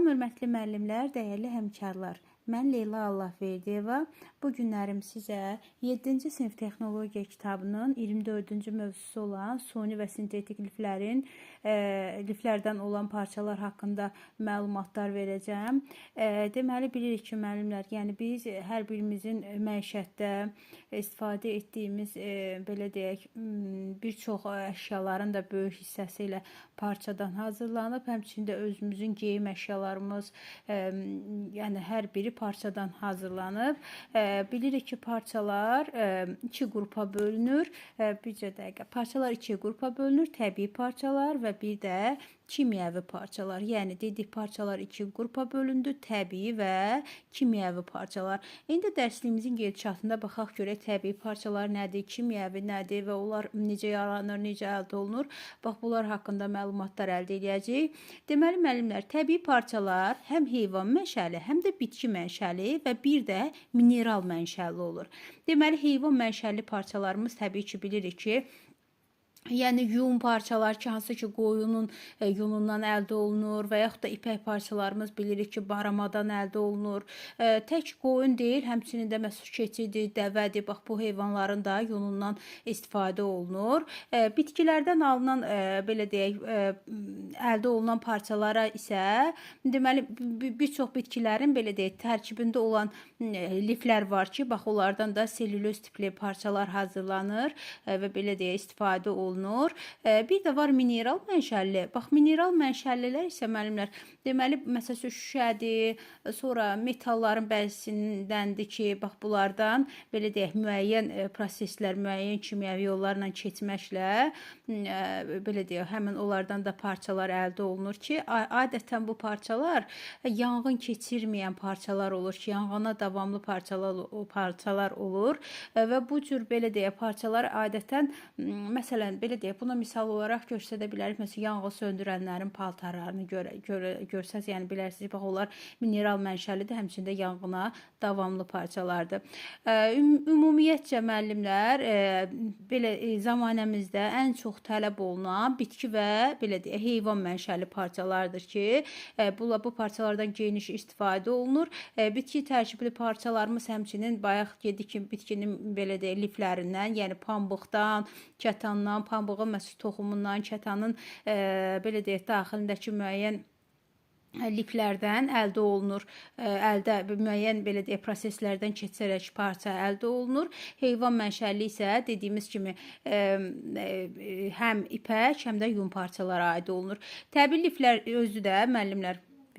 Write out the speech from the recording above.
Salam, hörmətli müəllimlər, dəyərli həmkarlar. Mən Leyla Allahverdiyeva. Bu günlərim sizə 7-ci sinif texnologiya kitabının 24-cü mövzusu olan suni və sintetik liflərdən olan parçalar haqqında məlumatlar verəcəm. Deməli, bilirik ki, müəllimlər, yəni biz hər birimizin məişətdə istifadə etdiyimiz, belə deyək, bir çox əşyaların da böyük hissəsi ilə parçadan hazırlanıb. Həmçində özümüzün geyim əşyalarımız, yəni hər biri parçadan hazırlanıb. Bilirik ki, parçalar iki qrupa bölünür. Bircə dəqiqə. Parçalar iki qrupa bölünür. Təbii parçalar və bir də kimyəvi parçalar. Yəni dedik, parçalar iki qrupa bölündü. Təbii və kimyəvi parçalar. İndi dərsliyimizin gedişatında baxaq görək təbii parçalar nədir, kimyəvi nədir və onlar necə yaranır, necə əldə olunur. Bax, bunlar haqqında məlumatlar əldə edəcəyik. Deməli, müəllimlər, təbii parçalar həm heyvan mənşəli, həm də bitki mənşəli və bir də mineral mənşəli olur. Deməli, heyvan mənşəli parçalarımız təbii ki, bilirik ki, yəni yun parçalar ki, hansı ki qoyunun yunundan əldə olunur və yaxud da ipək parçalarımız bilirik ki, baramadan əldə olunur. Tək qoyun deyil, həmçinin də məsəl keçidir, dəvədir. Bax, bu heyvanların da yunundan istifadə olunur. Bitkilərdən alınan, belə deyək, əldə olunan parçalara isə, deməli, bir çox bitkilərin, belə deyək, tərkibində olan liflər var ki, bax, onlardan da selüloz tipli parçalar hazırlanır və belə deyək, istifadə olunur. Bir də var mineral mənşəli. Bax, mineral mənşəlilər isə müəllimlər, deməli, məsələn, şüşədir, sonra metalların bəzisindəndir ki, bax, bunlardan, belə deyək, müəyyən proseslər, müəyyən kimyəvi yollarla keçməklə, belə deyək, həmin onlardan da parçalar əldə olunur ki, adətən bu parçalar yanğın keçirməyən parçalar olur ki, yanğına davamlı parçalar olur və bu cür, belə deyək, parçalar adətən, məsələn, belə deyək, buna misal olaraq göstərə bilərik. Məsələn, yanğın söndürənlərin paltarlarını görsəz, yəni bilərsiniz, bax, onlar mineral mənşəlidir, həmçində yanğına davamlı parçalardır. Ümumiyyətcə, müəllimlər, belə zamanəmizdə ən çox tələb olunan bitki və, belə deyək, heyvan mənşəli parçalardır ki, bu parçalardan geniş istifadə olunur. Bitki tərkibli parçalarımız həmçinin bayaq dedik ki, bitkinin, belə deyək, liflərindən, yəni pambıqdan, kətandan, pambığın məsəl toxumundan, kətanın, belə deyək, daxilindəki müəyyən liflərdən əldə olunur. Müəyyən, belə deyək, proseslərdən keçərək parça əldə olunur. Heyvan mənşəli isə dediyimiz kimi həm ipək, həm də yun parçalara aid olunur. Təbii liflər özü də, müəllimlər,